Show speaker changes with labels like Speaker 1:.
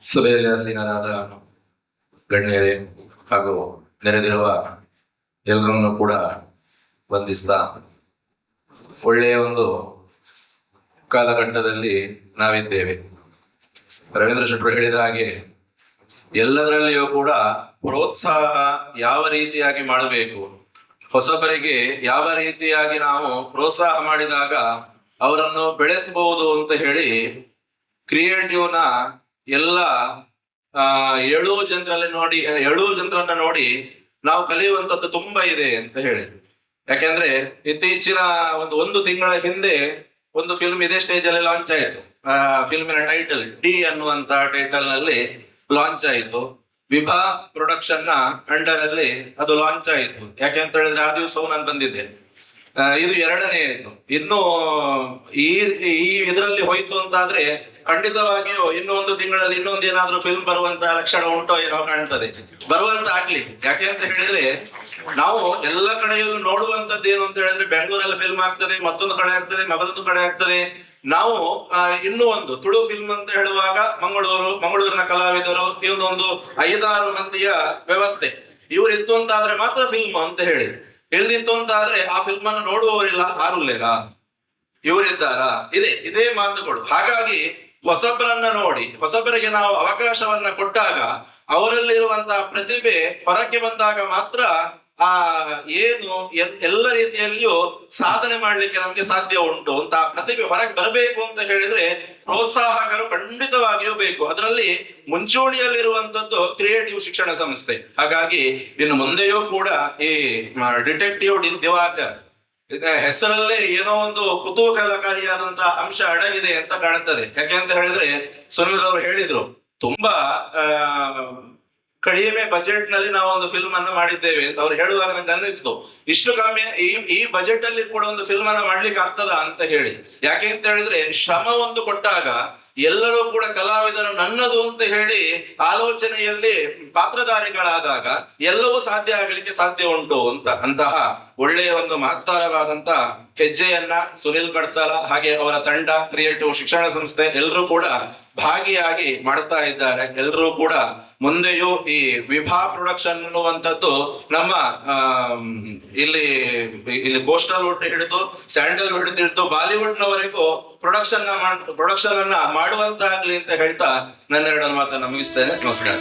Speaker 1: ಸಭೆಯಲ್ಲಿ ಆಸೀನರಾದ ಗಣ್ಯರೇ ಹಾಗೂ ನೆರೆದಿರುವ ಎಲ್ಲರನ್ನು ಕೂಡ ವಂದಿಸ್ತಾ, ಒಳ್ಳೆಯ ಒಂದು ಕಾಲಘಟ್ಟದಲ್ಲಿ ನಾವಿದ್ದೇವೆ. ರವೀಂದ್ರ ಶೆಟ್ಟರು ಹೇಳಿದ ಹಾಗೆ ಎಲ್ಲದರಲ್ಲಿಯೂ ಕೂಡ ಪ್ರೋತ್ಸಾಹ ಯಾವ ರೀತಿಯಾಗಿ ಮಾಡಬೇಕು, ಹೊಸಬರಿಗೆ ಯಾವ ರೀತಿಯಾಗಿ ನಾವು ಪ್ರೋತ್ಸಾಹ ಮಾಡಿದಾಗ ಅವರನ್ನು ಬೆಳೆಸಬಹುದು ಅಂತ ಹೇಳಿ ಕ್ರಿಯೇಟಿವ್ನ ಎಲ್ಲ ಏಳು ಜನರನ್ನ ನೋಡಿ ನಾವು ಕಲಿಯುವಂತದ್ದು ತುಂಬಾ ಇದೆ ಅಂತ ಹೇಳಿ. ಯಾಕೆಂದ್ರೆ ಇತ್ತೀಚಿನ ಒಂದು ತಿಂಗಳ ಹಿಂದೆ ಒಂದು ಫಿಲ್ಮ್ ಇದೇ ಸ್ಟೇಜ್ ಅಲ್ಲಿ ಲಾಂಚ್ ಆಯಿತು. ಫಿಲ್ಮಿನ ಟೈಟಲ್ ಡಿ ಅನ್ನುವಂತ ಟೈಟಲ್ ನಲ್ಲಿ ಲಾಂಚ್ ಆಯಿತು. ವಿಭಾ ಪ್ರೊಡಕ್ಷನ್ ನ ಅಂಡರ್ ಅಲ್ಲಿ ಅದು ಲಾಂಚ್ ಆಯಿತು. ಯಾಕೆ ಅಂತ ಹೇಳಿದ್ರೆ ಆ ದಿವಸವು ನಾನು ಬಂದಿದ್ದೆ. ಇದು ಎರಡನೇ ಇನ್ನು ಈ ಇದರಲ್ಲಿ ಹೋಯ್ತು ಅಂತಾದ್ರೆ ಖಂಡಿತವಾಗಿಯೂ ಇನ್ನು ಒಂದು ತಿಂಗಳಲ್ಲಿ ಇನ್ನೊಂದು ಏನಾದ್ರೂ ಫಿಲ್ಮ್ ಬರುವಂತ ಲಕ್ಷಣ ಉಂಟೋ ಏನೋ ಕಾಣ್ತದೆ. ಬರುವಂತ ಆಗ್ಲಿ. ಯಾಕೆ ಅಂತ ಹೇಳಿದ್ರೆ ನಾವು ಎಲ್ಲ ಕಡೆಯಲ್ಲೂ ನೋಡುವಂತದ್ದು ಏನು ಅಂತ ಹೇಳಿದ್ರೆ ಬೆಂಗಳೂರಲ್ಲಿ ಫಿಲ್ಮ್ ಆಗ್ತದೆ, ಮತ್ತೊಂದು ಕಡೆ ಆಗ್ತದೆ, ಮತ್ತೊಂದು ಕಡೆ ಆಗ್ತದೆ. ನಾವು ಇನ್ನೂ ಒಂದು ತುಳು ಫಿಲ್ಮ್ ಅಂತ ಹೇಳುವಾಗ ಮಂಗಳೂರಿನ ಕಲಾವಿದರು ಇವೊಂದು 5-6 ಮಂದಿಯ ವ್ಯವಸ್ಥೆ ಇವರಿತ್ತು ಅಂತಾದ್ರೆ ಮಾತ್ರ ಫಿಲ್ಮ್ ಅಂತ ಹೇಳಿ. ಇಲ್ದಿತ್ತು ಅಂತಾದ್ರೆ ಆ ಫಿಲ್ಮ್ ಅನ್ನು ನೋಡುವವರಿಲ್ಲ, ಆರುಲ್ಲೇರ ಇವರಿದ್ದಾರಾ, ಇದೇ ಮಾತುಗಳು. ಹಾಗಾಗಿ ಹೊಸಬರನ್ನ ನೋಡಿ ಹೊಸಬರಿಗೆ ನಾವು ಅವಕಾಶವನ್ನ ಕೊಟ್ಟಾಗ ಅವರಲ್ಲಿರುವಂತಹ ಪ್ರತಿಭೆ ಹೊರಕ್ಕೆ ಬಂದಾಗ ಮಾತ್ರ ಏನು ಎಲ್ಲ ರೀತಿಯಲ್ಲಿಯೂ ಸಾಧನೆ ಮಾಡ್ಲಿಕ್ಕೆ ನಮ್ಗೆ ಸಾಧ್ಯ ಉಂಟು ಅಂತ. ಪ್ರತಿಭೆ ಹೊರಗೆ ಬರಬೇಕು ಅಂತ ಹೇಳಿದ್ರೆ ಪ್ರೋತ್ಸಾಹಕರು ಖಂಡಿತವಾಗಿಯೂ ಬೇಕು. ಅದರಲ್ಲಿ ಮುಂಚೂಣಿಯಲ್ಲಿರುವಂತದ್ದು ಕ್ರಿಯೇಟಿವ್ ಶಿಕ್ಷಣ ಸಂಸ್ಥೆ. ಹಾಗಾಗಿ ಇನ್ನು ಮುಂದೆಯೂ ಕೂಡ ಈ ಡಿಟೆಕ್ಟಿವ್ ದಿವಾಕರ್ ಹೆಸರಲ್ಲೇ ಏನೋ ಒಂದು ಕುತೂಹಲಕಾರಿಯಾದಂತಹ ಅಂಶ ಅಡಗಿದೆ ಅಂತ ಕಾಣುತ್ತದೆ. ಯಾಕೆ ಅಂತ ಹೇಳಿದ್ರೆ ಸುನಿಲ್ ಅವರು ಹೇಳಿದ್ರು, ತುಂಬಾ ಕಡಿಮೆ ಬಜೆಟ್ ನಲ್ಲಿ ನಾವು ಒಂದು ಫಿಲ್ಮ್ ಅನ್ನ ಮಾಡಿದ್ದೇವೆ ಅಂತ ಅವ್ರು ಹೇಳುವಾಗ ನಂಗೆ ಅನ್ನಿಸ್ತು, ಇಷ್ಟು ಕಮ್ಮಿ ಈ ಬಜೆಟ್ ಅಲ್ಲಿ ಕೂಡ ಒಂದು ಫಿಲ್ಮ್ ಅನ್ನ ಮಾಡ್ಲಿಕ್ಕೆ ಆಗ್ತದ ಅಂತ ಹೇಳಿ. ಯಾಕೆ ಅಂತ ಹೇಳಿದ್ರೆ ಶ್ರಮ ಒಂದು ಕೊಟ್ಟಾಗ ಎಲ್ಲರೂ ಕೂಡ ಕಲಾವಿದರು ನನ್ನದು ಅಂತ ಹೇಳಿ ಆಲೋಚನೆಯಲ್ಲಿ ಪಾತ್ರಧಾರಿಗಳಾದಾಗ ಎಲ್ಲವೂ ಸಾಧ್ಯ ಆಗಲಿಕ್ಕೆ ಸಾಧ್ಯ ಉಂಟು ಅಂತಹ ಒಳ್ಳೆಯ ಒಂದು ಮಹತ್ತರವಾದಂತ ಹೆಜ್ಜೆಯನ್ನ ಸುನಿಲ್ ಕಡ್ತಾಲ ಹಾಗೆ ಅವರ ತಂಡ, ಕ್ರಿಯೇಟಿವ್ ಶಿಕ್ಷಣ ಸಂಸ್ಥೆ ಎಲ್ಲರೂ ಕೂಡ ಭಾಗಿಯಾಗಿ ಮಾಡ್ತಾ ಇದ್ದಾರೆ. ಎಲ್ಲರೂ ಕೂಡ ಮುಂದೆಯೂ ಈ ವಿಭಾ ಪ್ರೊಡಕ್ಷನ್ ಅನ್ನುವಂಥದ್ದು ನಮ್ಮ ಇಲ್ಲಿ ಕೋಸ್ಟಲ್ ವುಡ್ ಹಿಡಿದು ಸ್ಯಾಂಡಲ್ವುಡ್ ಹಿಡಿದು ಬಾಲಿವುಡ್ ನವರೆಗೂ ಪ್ರೊಡಕ್ಷನ್ ಅನ್ನ ಮಾಡುವಂತಾಗ್ಲಿ ಅಂತ ಹೇಳ್ತಾ ನನ್ನ 2 ಮಾತನ್ನ ಮುಗಿಸ್ತೇನೆ. ನಮಸ್ಕಾರ.